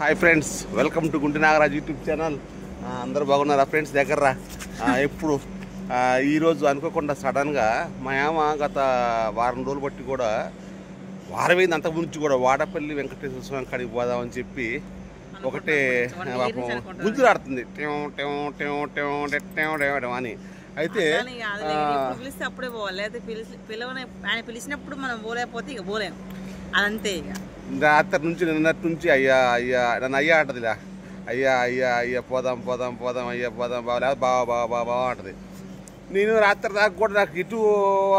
Hi friends, welcome to Gunti Nagaraj YouTube channel. అందరూ బాగున్నారా friends? దగ్గర ఎప్పుడు ఈరోజు అనుకోకుండా సడన్గా మా అమ్మ గత వారం రోజులు బట్టి కూడా వారమైంది, అంతకు నుంచి కూడా వాడపల్లి వెంకటేశ్వర స్వామి కాడికి పోదామని చెప్పి ఒకటే గుంజులాడుతుంది అని. అయితే పిలిస్తే అప్పుడే పోవాలి, లేదా ఆయన పిలిచినప్పుడు మనం పోలేకపోతే ఇక పోలేము, అదంతే. ఇక రాత్రి నుంచి నిన్నటి నుంచి అయ్యా అయ్యా నన్ను అయ్యా అంటదిలా, అయ్యా అయ్యా అయ్యా పోదాం పోదాం పోదాం అయ్యా పోదాం బాగా బావా బావా బావా అంటది. నేను రాత్రి దాకా కూడా నాకు ఇటు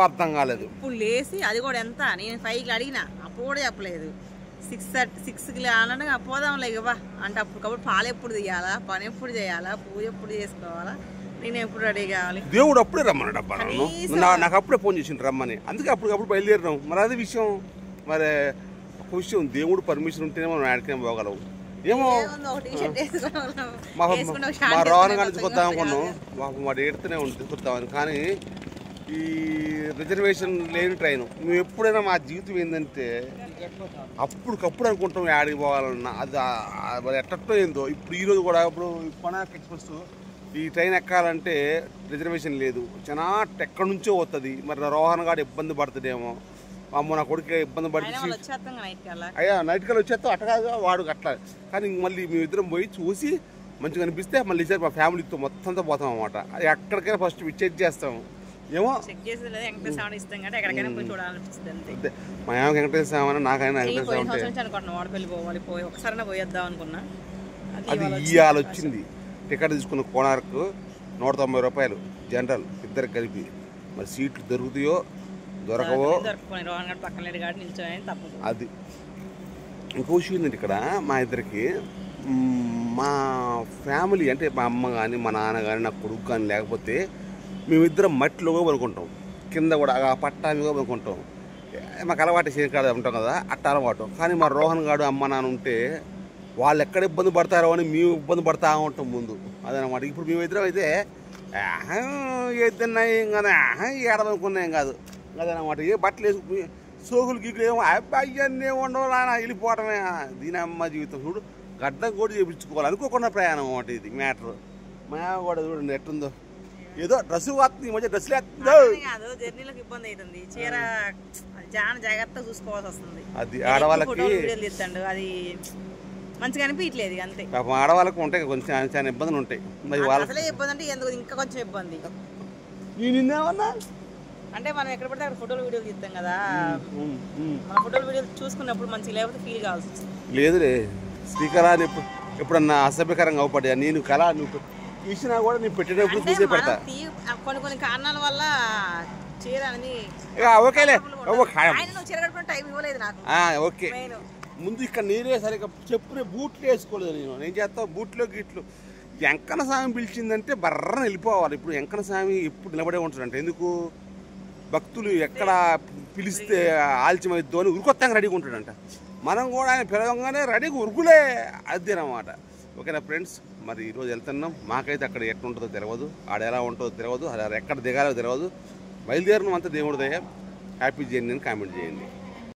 అర్థం కాలేదు. ఇప్పుడు లేచి అది కూడా ఎంత, నేను 5కి అడిగినా అప్పుడు కూడా చెప్పలేదు. 6కి అనగా పోదాంలే ఇవ్వ అంటే అప్పటికప్పుడు పాలు ఎప్పుడు తీయాలా, పని ఎప్పుడు చేయాలా, పూజ ఎప్పుడు చేసుకోవాలా, నేను ఎప్పుడు రెడీ కావాలి. దేవుడు అప్పుడే రమ్మన్నాడు అబ్బా, నాకు అప్పుడే ఫోన్ చేసిండు రమ్మని. అందుకే అప్పటికప్పుడు బయలుదేరినాం. మరి అదే విషయం, మరి ఒక విషయం, దేవుడు పర్మిషన్ ఉంటేనే మనం ఆడికైనా పోగలవు. ఏమో మా రోహన్ గారి నుంచి కొద్దాం అనుకున్నాం, వాడు ఏడుతూనే ఉంటుంది కొద్దామని. కానీ ఈ రిజర్వేషన్ లేని ట్రైన్ మేము ఎప్పుడైనా మా జీవితం ఏంటంటే అప్పటికప్పుడు అనుకుంటాం ఆడికి పోవాలన్నా, అది ఎట్టో ఏందో. ఇప్పుడు ఈరోజు కూడా ఇప్పుడు కొనార్క్ ఎక్స్ప్రెస్ ఈ ట్రైన్ ఎక్కాలంటే రిజర్వేషన్ లేదు, చాలా ఎక్కడి నుంచో వస్తుంది. మరి రోహన్ గారు ఇబ్బంది పడుతుందేమో, అమ్మ నా కొడుకు ఇబ్బంది పడుతుంది. అయ్యా నైట్ కల్లా వచ్చేస్తాం అట్ట కాదు, వాడు అట్లా. కానీ మళ్ళీ మేమిద్దరం పోయి చూసి మంచిగా అనిపిస్తే మళ్ళీ ఈసారి మా ఫ్యామిలీతో మొత్తంతో పోతాం అన్నమాట. అది ఎక్కడికైనా ఫస్ట్ చెక్ చేస్తాము. ఏమో మా ఏమో వెంకటేశ్వర స్వామి అని, నాకైనా వెంకటేశ్వర అది ఇవాళ వచ్చింది. టికెట్ తీసుకున్న కోనార్క్ 190 రూపాయలు జనరల్, ఇద్దరికి కలిపి. మరి సీట్లు దొరుకుతాయో దొరకవో అది ఇంకో విషయం ఏంటంటే, ఇక్కడ మా ఇద్దరికి మా ఫ్యామిలీ అంటే మా అమ్మ కానీ మా నాన్న కానీ నా కొడుకు కానీ లేకపోతే మేమిద్దరం మట్టిలో పనుకుంటాం, కింద కూడా ఆ పట్టా మీద పనుకుంటాం. మాకు అలవాటు చేయకాడ ఉంటాం కదా, అట్ట అలవాటు. కానీ మా రోహన్ గారు అమ్మ నాన్న ఉంటే వాళ్ళు ఎక్కడ ఇబ్బంది పడతారో అని మేము ఇబ్బంది పడతా ఉంటాం ముందు, అదనమాట. ఇప్పుడు మేమిద్దరం అయితే ఏదన్నా ఏం కదా ఏడదనుకున్నా ఏం కాదు అదనమాట. ఏ బట్టలు వేసుకుని సోకులు గీకులు ఏమో అబ్బాయినే ఉండవు నాన్న, వెళ్ళిపోవటమే. దీని అమ్మ జీవితం చూడు, గడ్డం కూడా చేయించుకోవాలి అనుకోకుండా ప్రయాణం అన్నమాట. ఇది మ్యాటర్. మా కూడా చూడండి ఎట్టుందో, ఏదో డ్రెస్సు వస్తుంది ఈ మధ్య, డ్రెస్సులు జర్నీలకు ఇబ్బంది అవుతుంది, చీర చాలా జాగ్రత్తగా చూసుకోవాల్సి వస్తుంది. అది ఆడవాళ్ళకి అది మంచిగా అనిపించలేదు అంతే. పాపం ఆడవాళ్ళకు ఉంటాయి కొంచెం చాలా ఇబ్బందులు ఉంటాయి. మరి వాళ్ళ అసలే ఇబ్బంది అంటే ఎందుకు ఇంకా కొంచెం ఇబ్బంది. నిన్నేమన్నా అంటే మనం ఎక్కడ పడితే అక్కడ ఫోటోలు వీడియోలు తీస్తాం కదా, మన ఫోటోలు వీడియోలు చూసుకున్నప్పుడు మంచిగా లేకపోతే ఫీల్ కావాల్సి వస్తుంది. లేదులే శ్రీకళ ఎప్పుడన్నా అసభ్యకరంగా అవుపడ్డా నేను కళ నువ్వు తీసినా కూడా నేను పెట్టేటప్పుడు చూసే పెడతా. కొన్ని కారణాల వల్ల చీర అని ఓకేలే, చీర కట్టుకునే టైం ఇవ్వలేదు నాకు. ఓకే, ముందు ఇక్కడ నీరే సరిగ్గా చెప్పునే బూట్లు వేసుకోలేదు. నేను చేస్తాను బూట్లో గిట్లు. వెంకన్న స్వామి పిలిచిందంటే బర్రని వెళ్ళిపోవాలి. ఇప్పుడు వెంకన్న స్వామి ఎప్పుడు నిలబడే ఉంటాడంటే, ఎందుకు భక్తులు ఎక్కడ పిలిస్తే ఆలస్యమైద్దో అని ఉరుకొత్తంగా రెడీగా ఉంటాడంట. మనం కూడా ఆయన పిలవంగానే రెడీగా ఉరుకులే, అదేనమాట. ఓకేనా ఫ్రెండ్స్, మరి ఈరోజు వెళ్తున్నాం. మాకైతే అక్కడ ఎట్లుంటుందో తెలియదు, ఆడ ఎలా ఉంటుందో తెలియదు, అది ఎక్కడ దిగాలో తెలియదు. బయలుదేరిన అంతా దేవుడి దయ. హ్యాపీ జర్నీ అని కామెంట్ చేయండి.